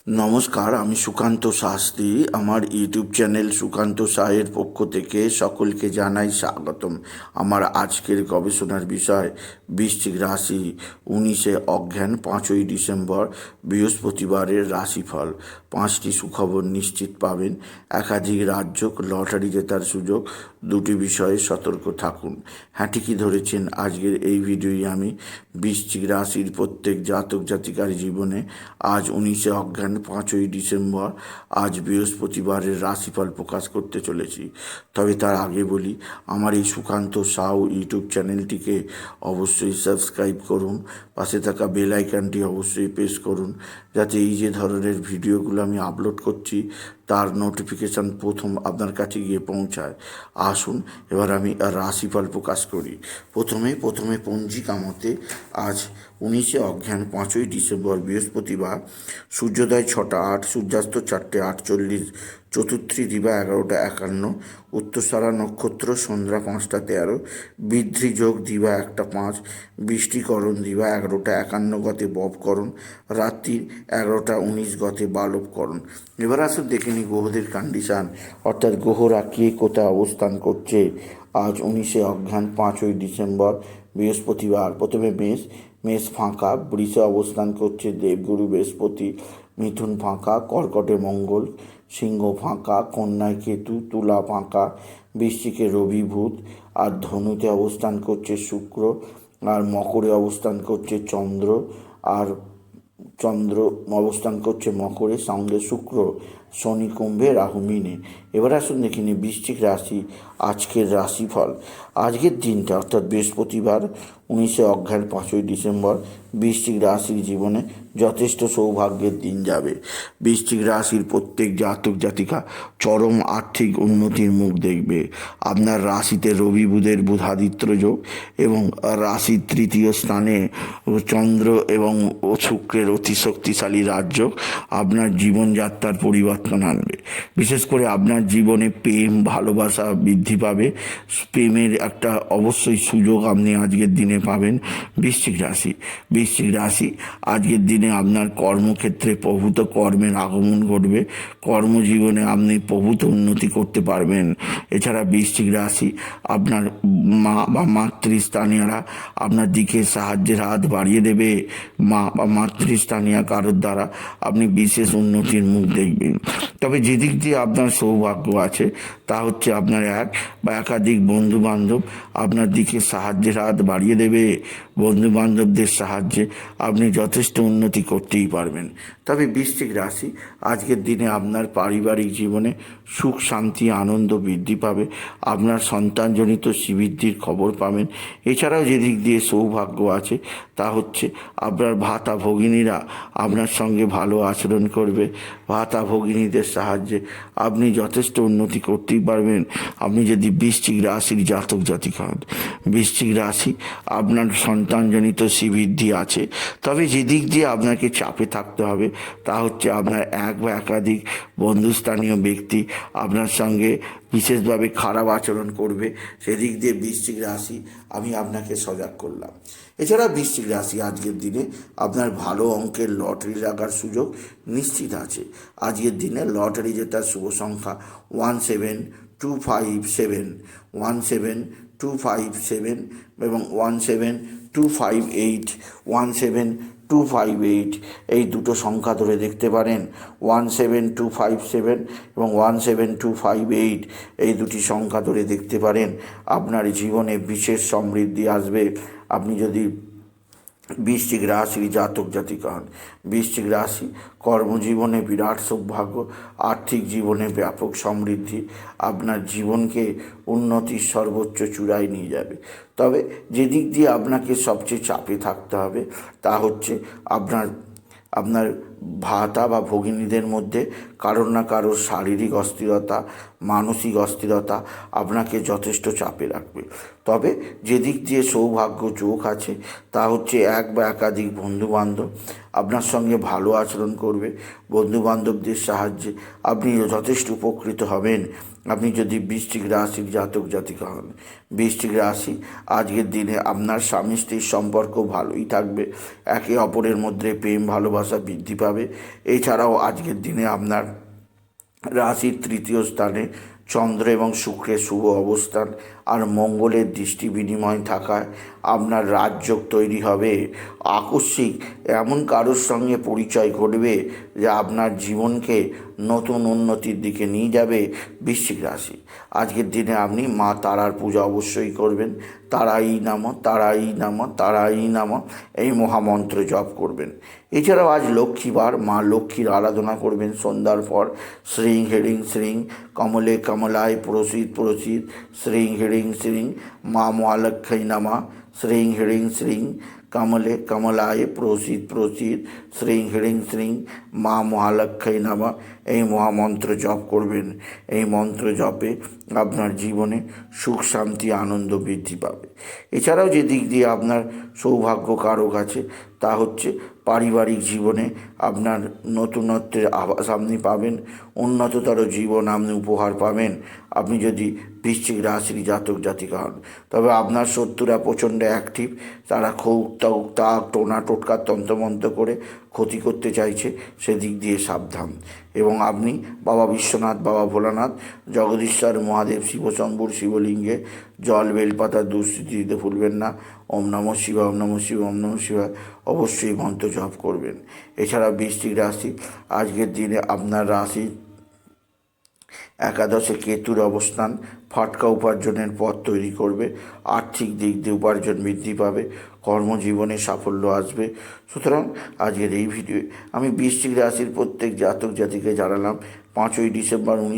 নমস্কার, আমি সুকান্ত শাস্ত্রী। আমার ইউটিউব চ্যানেল সুকান্ত সাহের পক্ষ থেকে সকলকে জানাই স্বাগতম। আমার আজকের গবেষণার বিষয় বৃশ্চিক রাশি 19শে অগ্রহায়ণ 5ই ডিসেম্বর বৃহস্পতিবারের রাশিফল। 5টি সুখবর নিশ্চিত পাবেন, একাধিক রাজ্য, লটারি জেতার সুযোগ, দুটি বিষয়ে সতর্ক থাকুন। হ্যাঁ, ঠিকই ধরেছেন, আজকের এই ভিডিওই আমি বৃশ্চিক রাশির প্রত্যেক জাতক জাতিকার জীবনে আজ 19শে অগ্রহায়ণ 5ই ডিসেম্বর আজ বৃহস্পতিবারের রাশিফল প্রকাশ করতে চলেছি। তবে তার আগে বলি, আমার এই সুকান্ত সাউ ইউটিউব চ্যানেলটিকে অবশ্যই সাবস্ক্রাইব করুন, পাশে থাকা বেল আইকনটি অবশ্যই প্রেস করুন, যাতে এই যে ধরনের ভিডিওগুলো আমি আপলোড করছি তার নোটিফিকেশান প্রথম আপনার কাছে গিয়ে পৌঁছায়। আসুন এবার আমি রাশিফল প্রকাশ করি। প্রথমে পঞ্জিকা মতে আজ 19শে অগ্রহায়ণ 5ই ডিসেম্বর বৃহস্পতিবার সূর্যোদয় 6টা 8, সূর্যাস্ত 4টে 48, চতুর্থী দিবা 11টা 51, উত্তরসারা নক্ষত্র সন্ধ্যা 5টা 13, বৃদ্ধি যোগ দিবা 1টা 5, বৃষ্টিকরণ দিবা 11টা 51 গতে ববকরণ, রাত্রি 11টা 19 গতে বালবকরণ। এবার আসুন দেখে নিই গ্রহদের কন্ডিশান, অর্থাৎ গ্রহরা কে কোথায় অবস্থান করছে আজ 19শে অগ্রহায়ণ 5ই ডিসেম্বর বৃহস্পতিবার। প্রথমে মেষ ফাঁকা, বৃষে অবস্থান করছে দেবগুরু বৃহস্পতি, মিথুন ফাঁকা, কর্কটে মঙ্গল, সিংহ ফাঁকা, কন্যায় কেতু, তুলা ফাঁকা, বৃশ্চিকে রবি বুধ, আর ধনুতে অবস্থান করছে শুক্র, আর মকরে অবস্থান করছে চন্দ্র অবস্থান করছে মকরে, সঙ্গে শুক্র, শনি কুম্ভে, রাহু মিনে। এবার আসুন দেখিনি বৃশ্চিক রাশি আজকের রাশিফল। আজকের দিনটা অর্থাৎ বৃহস্পতিবার 19শে অগ্রহায়ণ 5ই ডিসেম্বর বৃশ্চিক রাশির জীবনে যথেষ্ট সৌভাগ্যের দিন যাবে। বৃশ্চিক রাশির প্রত্যেক জাতক জাতিকা চরম আর্থিক উন্নতির মুখ দেখবে। আপনার রাশিতে রবি বুধের বুধাদিত্য যোগ এবং রাশির তৃতীয় স্থানে চন্দ্র এবং শুক্রের অতি শক্তিশালী রাজযোগ আপনার জীবনযাত্রার পরিবর্তন আনবে। বিশেষ করে আপনার জীবনে প্রেম ভালোবাসা বৃদ্ধি পাবে। প্রেমের একটা অবশ্যই সুযোগ আপনি আজকের দিনে পাবেন। বৃশ্চিক রাশি আজকের দিনে আপনার কর্মক্ষেত্রে প্রভূত কর্মের আগমন ঘটবে। কর্মজীবনে আপনি প্রভূত উন্নতি করতে পারবেন। এছাড়া বৃশ্চিক রাশি আপনার মা বা মাতৃস্থানীয়রা আপনার দিকে সাহায্যের হাত বাড়িয়ে দেবে। মা বা মাতৃস্থানীয় কারোর দ্বারা আপনি বিশেষ উন্নতির মুখ দেখবেন। তবে যেদিক দিয়ে আপনার সৌভাগ্য আছে তা হচ্ছে আপনার এক বা একাধিক বন্ধুবান্ধব আপনার দিকে সাহায্যের হাত বাড়িয়ে দেবে। বন্ধুবান্ধবদের সাহায্যে আপনি যথেষ্ট উন্নতি করতেই পারবেন। তবে বৃশ্চিক রাশি আজকের দিনে আপনার পারিবারিক জীবনে সুখ শান্তি আনন্দ বৃদ্ধি পাবে। আপনার সন্তানজনিত শ্রীবৃদ্ধির খবর পাবেন। এছাড়াও যেদিক দিয়ে সৌভাগ্য আছে তা হচ্ছে আপনার ভাতা ভগিনীরা আপনার সঙ্গে ভালো আচরণ করবে। ভাতা ভগিনীদের সাহায্যে আপনি যথেষ্ট উন্নতি করতেই পারবেন। আপনি যদি বৃশ্চিক রাশির জাতক জাতিকা হন, বৃশ্চিক রাশি আপনার সন্তানজনিত শ্রীবৃদ্ধি আছে। তবে যেদিক দিয়ে আপনাকে চাপে থাকতে হবে তা হচ্ছে আপনার এক বা একাধিক বন্ধুস্থানীয় ব্যক্তি আপনার সঙ্গে বিশেষভাবে খারাপ আচরণ করবে। সেদিক দিয়ে বৃশ্চিক রাশি আমি আপনাকে সজাগ করলাম। এছাড়া বৃশ্চিক রাশি আজকের দিনে আপনার ভালো অঙ্কের লটারি লাগার সুযোগ নিশ্চিত আছে। আজকের দিনে লটারি জেতার শুভ সংখ্যা 17257, 17257 এবং 17258, 17258 এই দুটো সংখ্যা ধরে দেখতে পারেন। 17257 এবং 17258 এই দুটি সংখ্যা ধরে দেখতে পারেন। আপনার জীবনে বিশেষ সমৃদ্ধি আসবে। আপনি যদি বৃশ্চিক রাশির জাতক জাতিকা হন, বৃশ্চিক রাশি কর্মজীবনে বিরাট সৌভাগ্য, আর্থিক জীবনে ব্যাপক সমৃদ্ধি আপনার জীবনকে উন্নতির সর্বোচ্চ চূড়ায় নিয়ে যাবে। তবে যেদিক দিয়ে আপনাকে সবচেয়ে চাপে থাকতে হবে তা হচ্ছে আপনার ভাতা বা ভগিনীদের মধ্যে কারোর না কারোর শারীরিক অস্থিরতা, মানসিক অস্থিরতা আপনাকে যথেষ্ট চাপে রাখবে। তবে যেদিক দিয়ে সৌভাগ্য যোগ আছে তা হচ্ছে এক বা একাধিক বন্ধুবান্ধব আপনার সঙ্গে ভালো আচরণ করবে। বন্ধুবান্ধবদের সাহায্যে আপনি যথেষ্ট উপকৃত হবেন। আপনি যদি বৃশ্চিক রাশির জাতক জাতিকা হন, বৃশ্চিক রাশি আজকের দিনে আপনার স্বামী স্ত্রীর সম্পর্ক ভালোই থাকবে। একে অপরের মধ্যে প্রেম ভালোবাসা বৃদ্ধি পাবে। যাবে। এছাড়াও আজকের দিনে আপনার রাশির তৃতীয় স্থানে চন্দ্র এবং শুক্রের শুভ অবস্থান আর মঙ্গলের দৃষ্টি বিনিময় থাকায় আপনার রাজযোগ তৈরি হবে। আকস্মিক এমন কারোর সঙ্গে পরিচয় ঘটবে যে আপনার জীবনকে নতুন উন্নতির দিকে নিয়ে যাবে। বৃশ্চিক রাশি, আজকের দিনে আপনি মা তারার পূজা অবশ্যই করবেন। তারাই নাম, তারাই নাম, তারাই নাম, এই মহামন্ত্র জপ করবেন। এছাড়াও আজ লক্ষ্মীবার, মা লক্ষ্মীর আরাধনা করবেন সন্ধ্যার পর। শ্রীং হ্রিং শ্রীং কমলে কমলায় প্রসিদ প্রসিদ, শ্রীং হ্রিং শ্রীং মা মহালক্ষ্মী নামা, শ্রীং হ্রিং শ্রীং কমলে কমলায় প্রসিদ প্রসিদ, শ্রীং হ্রিং শ্রীং মা মহালক্ষ্মী নামা, এই মহামন্ত্র জপ করবেন। এই মন্ত্র জপে আপনার জীবনে সুখ শান্তি আনন্দ বৃদ্ধি পাবে। এছাড়াও যে দিক দিয়ে আপনার সৌভাগ্য কারক আছে তা হচ্ছে পারিবারিক জীবনে আপনার নতুনত্বের আভাস আপনি পাবেন, উন্নততর জীবন আপনি উপহার পাবেন। আপনি যদি বৃশ্চিক রাশির জাতক জাতিকা হন, তবে আপনার শত্রুরা প্রচণ্ড অ্যাক্টিভ, তারা খুব তাক টোনা টোটকা তন্ত্রমন্ত্র করে ক্ষতি করতে চাইছে, সেদিক দিয়ে সাবধান। এবং আপনি বাবা বিশ্বনাথ, বাবা ভোলানাথ, জগদীশ্বর মহাদেব, শিবশম্ভুর শিবলিঙ্গে জল বেলপাতা দুস্থিতি দিতে ভুলবেন না। ওম নমঃ শিবায়, ওম নমঃ শিবায়, ওম নমঃ শিবায় অবশ্যই মন্ত্র জপ করবেন। এছাড়া বৃশ্চিক রাশি, আজকের দিনে আপনার রাশি একাদশে কেতুর অবস্থান ফাটকা উপার্জনের পথ তৈরি করবে। আর্থিক দিক দিয়ে উপার্জন বৃদ্ধি পাবে, কর্মজীবনে সাফল্য আসবে। সুতরাং আজকের এই ভিডিওয়ে আমি বৃশ্চিক রাশির প্রত্যেক জাতক জাতিকে জানালাম 5ই ডিসেম্বর